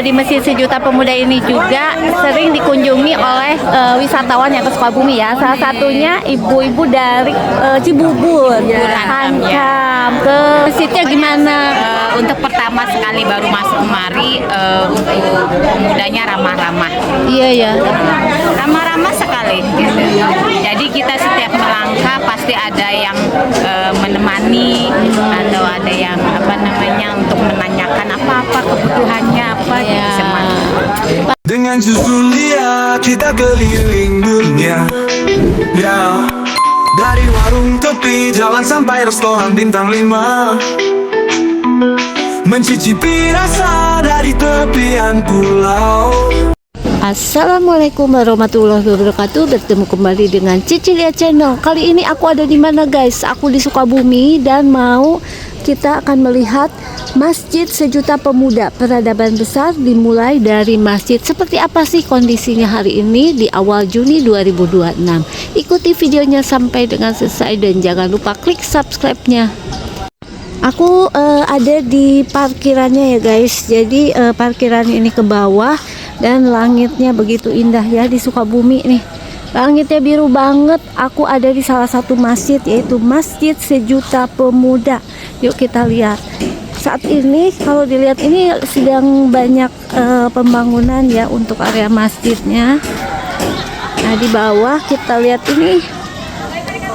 di Masjid Sejuta Pemuda ini juga sering dikunjungi oleh wisatawan yang ke Sukabumi ya. Salah satunya ibu-ibu dari Cibubur, Hancam. Ke masjidnya gimana? Untuk pertama sekali baru masuk kemari, untuk pemudanya ramah-ramah. Iya ya. Ramah-ramah sekali gitu. Jadi kita setiap melangkah pasti ada yang menemani atau ada yang untuk menanyakan apa-apa kebutuhannya apa gitu semuanya. Dengan susu Lia kita keliling dunia ya. Dari warung tepi jalan sampai restoran bintang 5, mencicipi rasa dari tepian pulau. Assalamualaikum warahmatullahi wabarakatuh. Bertemu kembali dengan Cici Lia Channel. Kali ini aku ada di mana guys? Aku di Sukabumi dan kita akan melihat Masjid Sejuta Pemuda. Peradaban besar dimulai dari masjid. Seperti apa sih kondisinya hari ini di awal Juni 2026? Ikuti videonya sampai dengan selesai dan jangan lupa klik subscribe-nya. Aku ada di parkirannya ya guys. Jadi parkiran ini ke bawah dan langitnya begitu indah ya di Sukabumi nih. Langitnya biru banget. Aku ada di salah satu masjid yaitu Masjid Sejuta Pemuda. Yuk kita lihat. Saat ini kalau dilihat ini sedang banyak pembangunan ya untuk area masjidnya. Nah di bawah kita lihat ini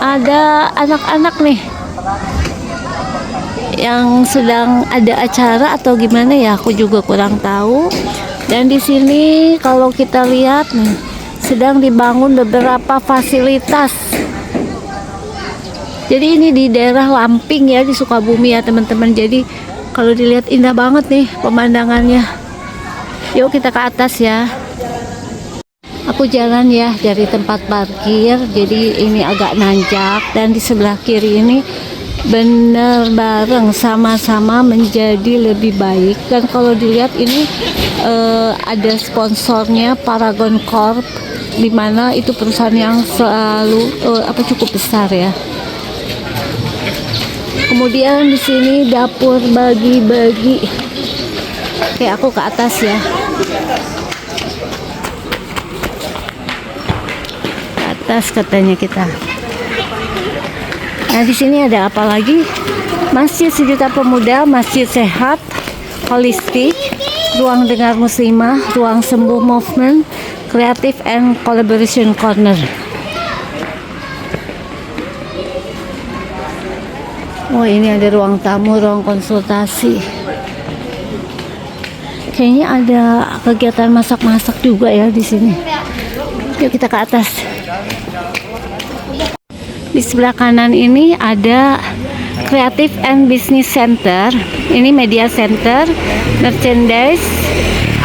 ada anak-anak nih yang sedang ada acara atau gimana ya, aku juga kurang tahu. Dan di sini kalau kita lihat nih sedang dibangun beberapa fasilitas. Jadi ini di daerah Lamping ya di Sukabumi ya teman-teman. Jadi kalau dilihat indah banget nih pemandangannya. Yuk kita ke atas ya. Aku jalan ya dari tempat parkir. Jadi ini agak nanjak dan di sebelah kiri ini bener bareng sama-sama menjadi lebih baik. Dan kalau dilihat ini ada sponsornya Paragon Corp, dimana itu perusahaan yang selalu cukup besar ya. Kemudian di sini dapur bagi-bagi. Oke, aku ke atas ya. Ke atas katanya kita. Nah di sini ada apa lagi? Masjid Sejuta Pemuda, masjid sehat, holistik, ruang dengar muslimah, ruang sembuh movement, creative and collaboration corner. Oh ini ada ruang tamu, ruang konsultasi. Kayaknya ada kegiatan masak-masak juga ya di sini. Yuk kita ke atas. Di sebelah kanan ini ada Creative and Business Center. Ini media center, merchandise,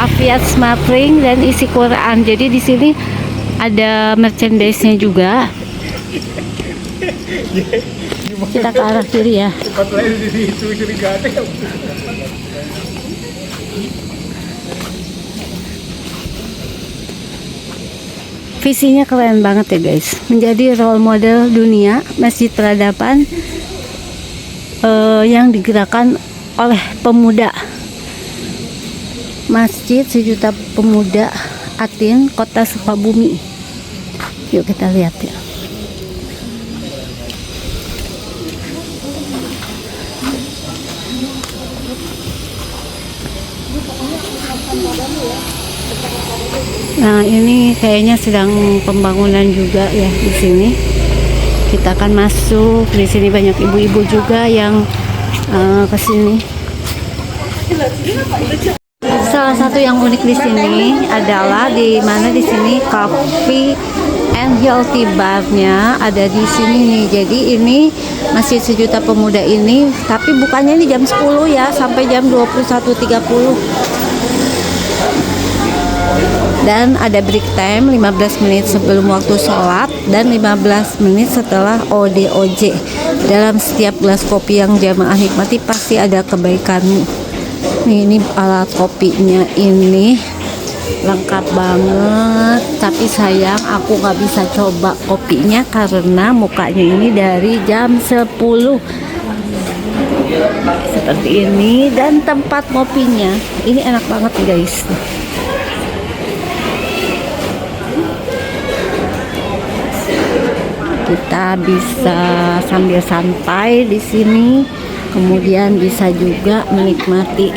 Afiat Smart Ring dan isi Quran. Jadi di sini ada merchandise-nya juga. Kita ke arah kiri ya. Visinya keren banget ya guys, menjadi role model dunia masjid peradaban yang digerakkan oleh pemuda. Masjid Sejuta Pemuda Atin, Kota Sukabumi. Yuk kita lihat ya. Nah ini kayaknya sedang pembangunan juga ya di sini. Kita akan masuk. Di sini banyak ibu-ibu juga yang ke sini. Salah satu yang unik di sini adalah di mana di sini Coffee and Healthy Bar-nya ada di sini nih. Jadi ini Masjid Sejuta Pemuda ini, tapi bukannya ini jam 10 ya sampai jam 21.30. Dan ada break time 15 menit sebelum waktu sholat dan 15 menit setelah ODOJ. Dalam setiap gelas kopi yang jamaah nikmati pasti ada kebaikanmu. Nih, ini alat kopinya ini lengkap banget. Tapi sayang aku nggak bisa coba kopinya karena mukanya ini dari jam 10. seperti ini. Dan tempat ngopinya ini enak banget guys. Kita bisa sambil santai di sini, kemudian bisa juga menikmati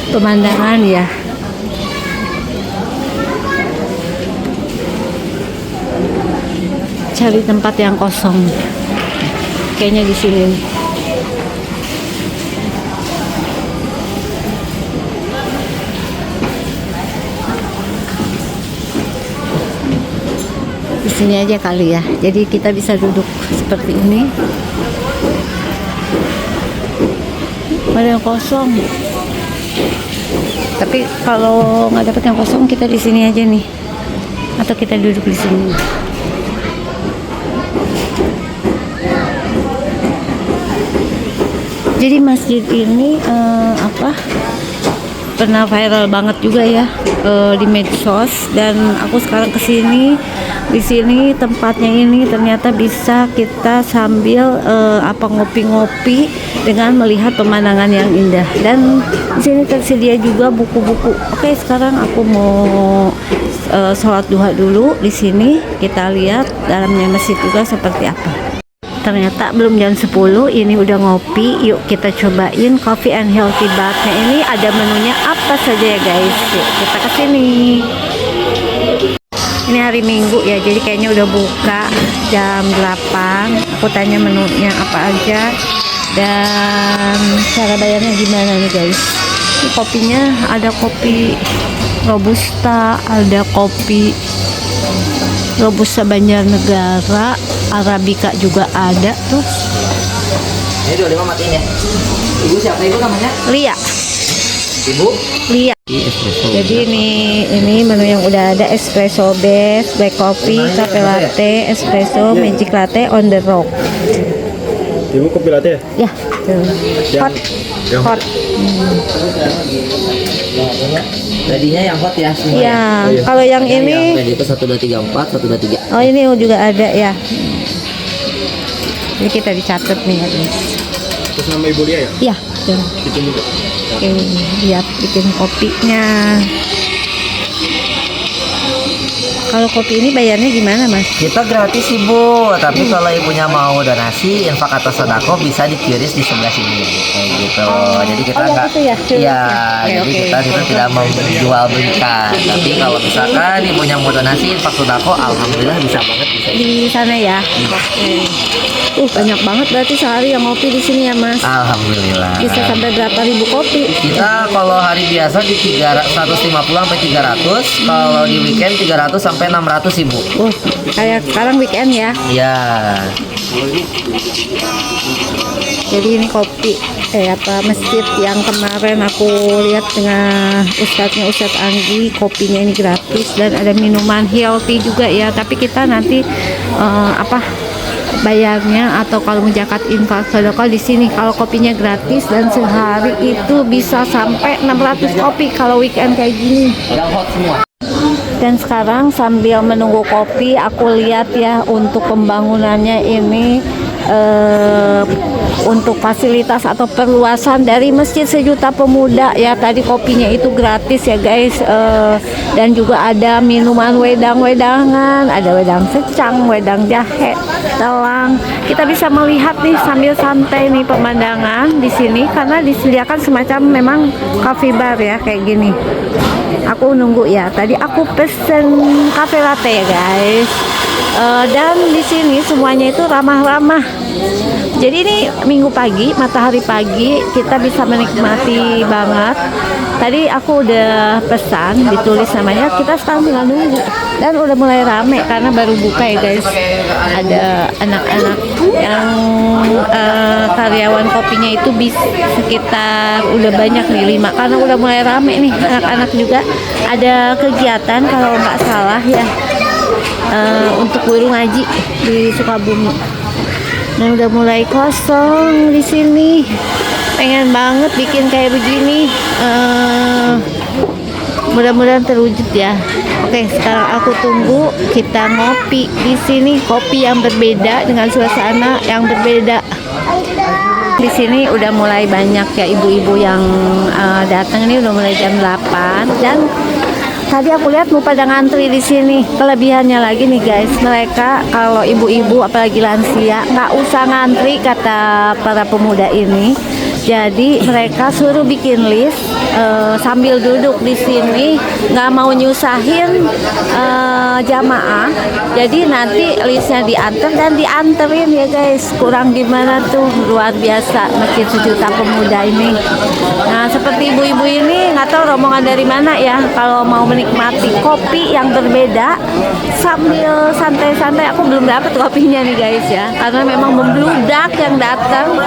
pemandangan ya. Cari tempat yang kosong, kayaknya di sini nih. Di sini aja kali ya. Jadi kita bisa duduk seperti ini. Ada yang kosong. Tapi kalau nggak dapet yang kosong, kita di sini aja nih. Atau kita duduk di sini. Jadi masjid ini pernah viral banget juga ya di medsos, dan aku sekarang kesini. Di sini tempatnya ini ternyata bisa kita sambil ngopi-ngopi dengan melihat pemandangan yang indah. Dan di sini tersedia juga buku-buku. Oke, sekarang aku mau sholat duha dulu di sini. Kita lihat dalamnya masjid juga seperti apa. Ternyata belum jam 10, ini udah ngopi. Yuk kita cobain coffee and healthy bath-nya. Ini ada menunya apa saja ya guys. Yuk kita kesini. Ini hari Minggu ya, jadi kayaknya udah buka jam 8. Aku tanya menunya apa aja dan cara bayarnya gimana nih guys. Ini kopinya ada kopi Robusta, ada kopi Robusta Banjarnegara, Arabica juga ada tuh. Ini 25 matiin ya. Ibu siapa ibu namanya? Lia. Ibu? Lia. Jadi ini menu yang udah ada: espresso base, black coffee, cafe latte, espresso, magic latte, on the rock. Ibu kopi latte ya? Ya, hot. Yang Hot. Tadinya yang hot ya semua. Ya, kalau yang ini, Yang itu 1 2 3 4, 1 2 3. oh ini juga ada ya. Jadi kita dicatat nih guys. Terus nama ibu dia ya? Ya, tuh. Itu juga. Oke, lihat bikin kopinya. Kalau kopi ini bayarnya gimana mas? Kita gratis ibu, tapi kalau ibunya mau donasi, infak atau sodako bisa dikiris di sebelah sini, kayak gitu. Jadi kita yang nggak, itu ya, kirisnya? iya, Oke, jadi oke. kita itu tidak menjual belikan. Tapi kalau misalkan ibunya mau donasi, infak sodako, alhamdulillah bisa banget bisa. Di sana ya. Oke. Banyak banget berarti sehari yang ngopi di sini ya mas. Alhamdulillah. Bisa sampai berapa ribu kopi? Kita kalau hari biasa di 150 sampai 300, kalau di weekend 300 sampai 600 ibu. Kayak sekarang weekend ya. Iya. Jadi ini kopi masjid yang kemarin aku lihat dengan Ustadz Anggi, kopinya ini gratis dan ada minuman healthy juga ya. Tapi kita nanti bayarnya atau kalau mau zakat infak sedekah di sini. Kalau kopinya gratis dan sehari itu bisa sampai 600 kopi kalau weekend kayak gini. Yang hot semua. Dan sekarang sambil menunggu kopi, aku lihat ya untuk pembangunannya ini untuk fasilitas atau perluasan dari Masjid Sejuta Pemuda ya. Tadi kopinya itu gratis ya guys, dan juga ada minuman wedang-wedangan, ada wedang secang, wedang jahe, telang. Kita bisa melihat nih sambil santai nih pemandangan di sini karena disediakan semacam memang cafe bar ya kayak gini. Aku nunggu ya. Tadi aku pesen cafe latte ya guys. Dan di sini semuanya itu ramah-ramah. Jadi ini minggu pagi, matahari pagi, kita bisa menikmati banget. Tadi aku udah pesan, ditulis namanya, kita sekarang tinggal nunggu. Dan udah mulai rame karena baru buka ya guys. Ada anak-anak yang karyawan kopinya itu bisa sekitar udah banyak nih 5, karena udah mulai rame nih anak-anak juga. Ada kegiatan kalau nggak salah ya, untuk guru ngaji di Sukabumi. Nah udah mulai kosong di sini. Pengen banget bikin kayak begini. Mudah-mudahan terwujud ya. Oke, sekarang aku tunggu kita ngopi di sini, kopi yang berbeda dengan suasana yang berbeda. Di sini udah mulai banyak ya ibu-ibu yang datang, ini udah mulai jam 8 dan tadi aku lihat mau pada ngantri di sini. Kelebihannya lagi nih guys, mereka kalau ibu-ibu apalagi lansia nggak usah ngantri kata para pemuda ini. Jadi mereka suruh bikin list sambil duduk di sini, nggak mau nyusahin jamaah. Jadi nanti listnya diantar dan dianterin ya guys. Kurang gimana tuh, luar biasa Masjid Sejuta Pemuda ini. Nah seperti ibu-ibu ini nggak tahu rombongan dari mana ya, kalau mau menikmati kopi yang berbeda sambil santai-santai. Aku belum dapat kopinya nih guys ya, karena memang membludak yang datang.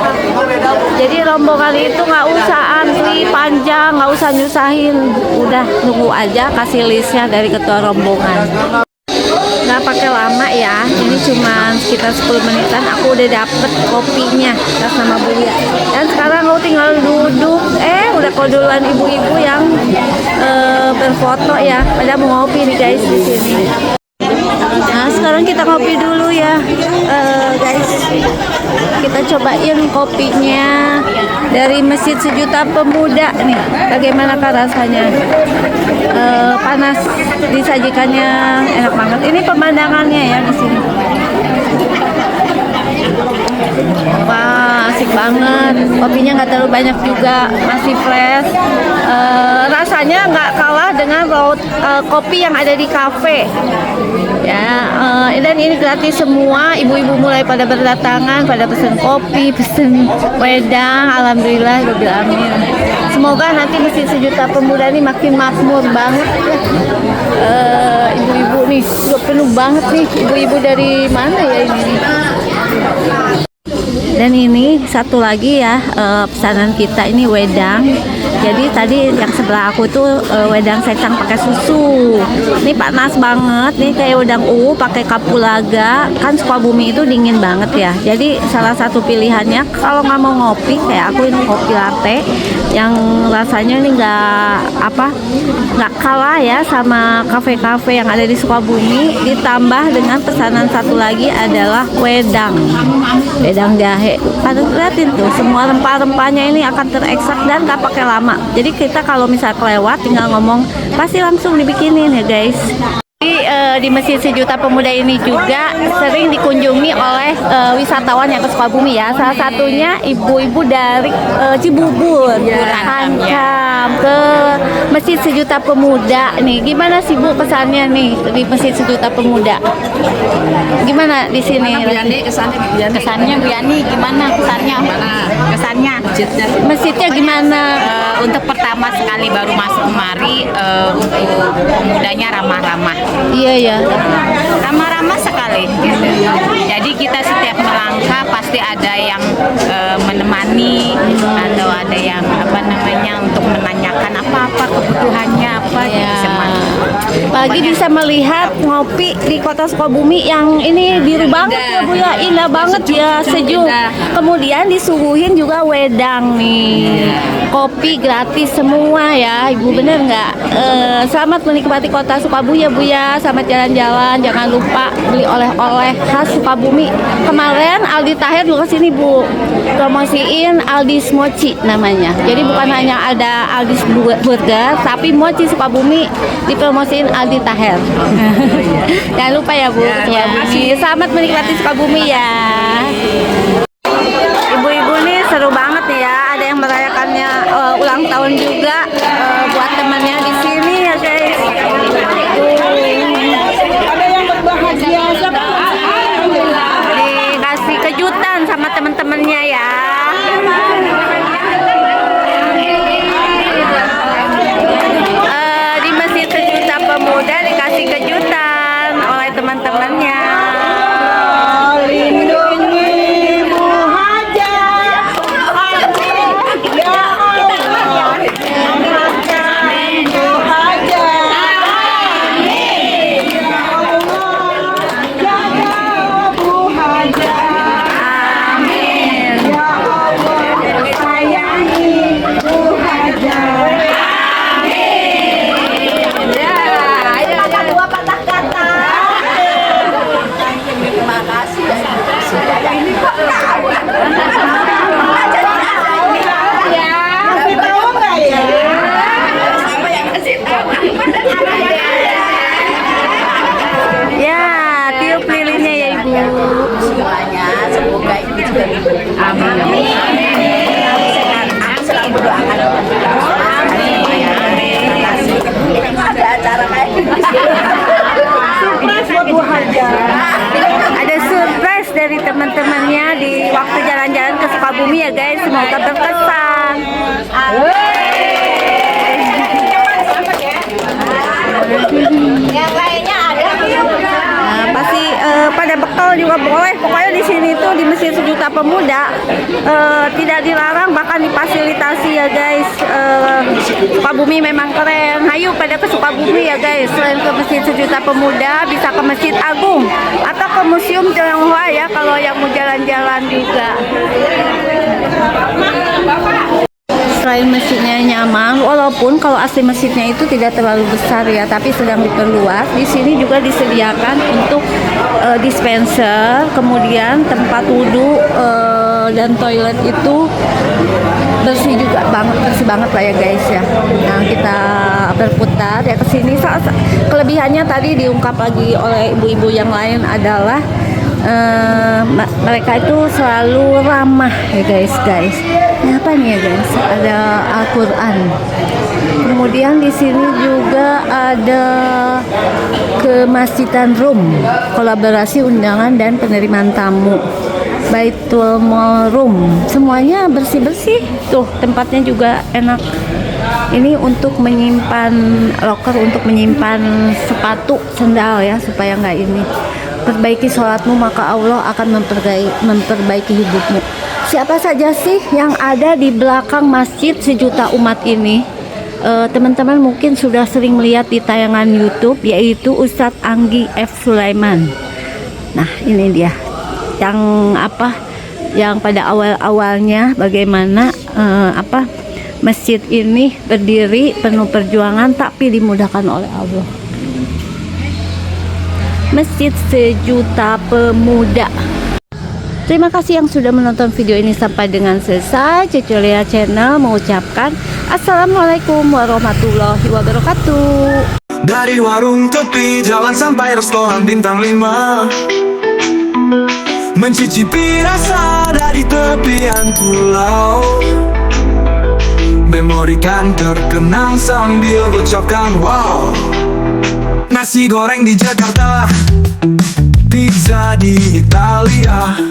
Jadi rombongan itu nggak usah antri panjang, nggak usah nyusahin, udah nunggu aja kasih listnya dari ketua rombongan. Nggak pakai lama ya, ini cuma sekitar 10 menitan aku udah dapet kopinya atas nama Buya. Dan sekarang aku tinggal duduk, udah koduluan ibu-ibu yang berfoto ya, pada mau ngopi nih guys di sini. Nah sekarang kita ngopi dulu ya guys, kita cobain kopinya dari Masjid Sejuta Pemuda nih, bagaimana rasanya. Panas, disajikannya enak banget. Ini pemandangannya ya di sini. Wah asik banget, kopinya nggak terlalu banyak juga, masih fresh. Rasanya nggak kalah dengan kopi yang ada di kafe ya. Dan ini gratis semua, ibu-ibu mulai pada berdatangan, pada pesen kopi, pesen wedang. Alhamdulillah rabbil alamin. Semoga nanti Masjid Sejuta Pemuda ini makin makmur banget ya. Ibu-ibu nih udah penuh banget nih, ibu-ibu dari mana ya ini. Dan ini satu lagi ya, pesanan kita ini wedang. Jadi tadi yang sebelah aku tuh wedang secang pakai susu. Ini panas banget nih, kayak wedang uwu pakai kapulaga. Kan Sukabumi itu dingin banget ya. Jadi salah satu pilihannya kalau nggak mau ngopi kayak aku, ini kopi latte yang rasanya ini nggak kalah ya sama kafe-kafe yang ada di Sukabumi. Ditambah dengan pesanan satu lagi adalah wedang jahe. Lihatin tuh, semua rempah-rempahnya ini akan terekstrak dan gak pakai lama. Jadi kita kalau misal kelewat tinggal ngomong, pasti langsung dibikinin ya guys. Di Masjid Sejuta Pemuda ini juga sering dikunjungi oleh wisatawan yang ke Sukabumi ya. Salah satunya ibu-ibu dari Cibubur, Hancam ke Masjid Sejuta Pemuda nih. Gimana sih Bu kesannya nih di Masjid Sejuta Pemuda? Gimana di sini? Kesannya Bu Yani gimana kesannya? Kesannya Masjidnya gimana? Untuk pertama sekali baru masuk kemari, untuk pemudanya ramah-ramah. Iya ya. Ramah-ramah sekali gitu. Jadi kita setiap melangkah pasti ada yang menemani atau ada yang untuk menanyakan apa-apa kebutuhannya apa gitu semuanya. Pagi bisa melihat ngopi di kota Sukabumi yang ini biru banget ya Bu ya, indah banget ya, sejuk. Kemudian disuguhin juga wedang nih, kopi gratis semua ya Ibu, bener nggak? Selamat menikmati kota Sukabumi ya Bu ya, selamat jalan-jalan, jangan lupa beli oleh-oleh khas Sukabumi. Kemarin Aldi Taher juga sini Bu, promosiin Aldi's Mochi namanya. Jadi bukan hanya ada Aldi's Burger, tapi Mochi Sukabumi dipromosiin Aldi Taher. Jangan lupa ya Bu, Sukabumi. Selamat menikmati Sukabumi ya. Ibu-ibu nih seru banget nih ya, ada yang merayakannya ulang tahun juga buat temannya di sini ya guys. Ada yang berbahagia, Dikasih kejutan sama teman-temannya ya. Di Masjid Sejuta Pemuda dikasih kejutan oleh teman-temannya. lindungi Ibu Haja. Ya Allah. doakan ada acara kayak Ada surprise dari teman-temannya di waktu jalan-jalan ke Sukabumi ya guys. Semoga berkesan. yang lainnya ada Nah, pasti pada bekal juga boleh. Pokoknya di sini tuh di Masjid Sejuta Pemuda tidak dilarang, bahkan difasilitasi ya guys. Sukabumi memang keren. Hayu pada ke Sukabumi ya guys. Selain ke Masjid Sejuta Pemuda, bisa ke Masjid Agung atau ke Museum Tionghoa ya kalau yang mau jalan-jalan juga. Selain masjidnya nyaman, walaupun kalau asli masjidnya itu tidak terlalu besar ya, tapi sedang diperluas. Di sini juga disediakan untuk dispenser, kemudian tempat wudhu dan toilet itu bersih juga banget, bersih banget lah ya guys ya. Nah kita berputar ya ke sini. Kelebihannya tadi diungkap lagi oleh ibu-ibu yang lain adalah mereka itu selalu ramah ya guys. Nah, apa nih ya guys? Ada Al-Quran. Kemudian di sini juga ada Kemasjidan Rum, kolaborasi undangan dan penerimaan tamu. Baitul Rum, semuanya bersih-bersih. Tuh tempatnya juga enak. Ini untuk menyimpan loker, untuk menyimpan sepatu, sendal ya, supaya nggak ini. Perbaiki sholatmu maka Allah akan memperbaiki hidupmu. Siapa saja sih yang ada di belakang Masjid Sejuta Umat ini? Teman-teman mungkin sudah sering melihat di tayangan YouTube, yaitu Ustadz Anggi F. Sulaiman. Nah ini dia yang pada awal-awalnya bagaimana masjid ini berdiri penuh perjuangan tapi dimudahkan oleh Allah. Masjid Sejuta Pemuda. Terima kasih yang sudah menonton video ini sampai dengan selesai. Cecilia Channel mengucapkan Assalamualaikum warahmatullahi wabarakatuh. Dari warung tepi jalan sampai restoran bintang 5, mencicipi rasa dari tepian pulau, memorikan terkenang sambil ucapkan wow. Nasi goreng di Jakarta, pizza di Italia.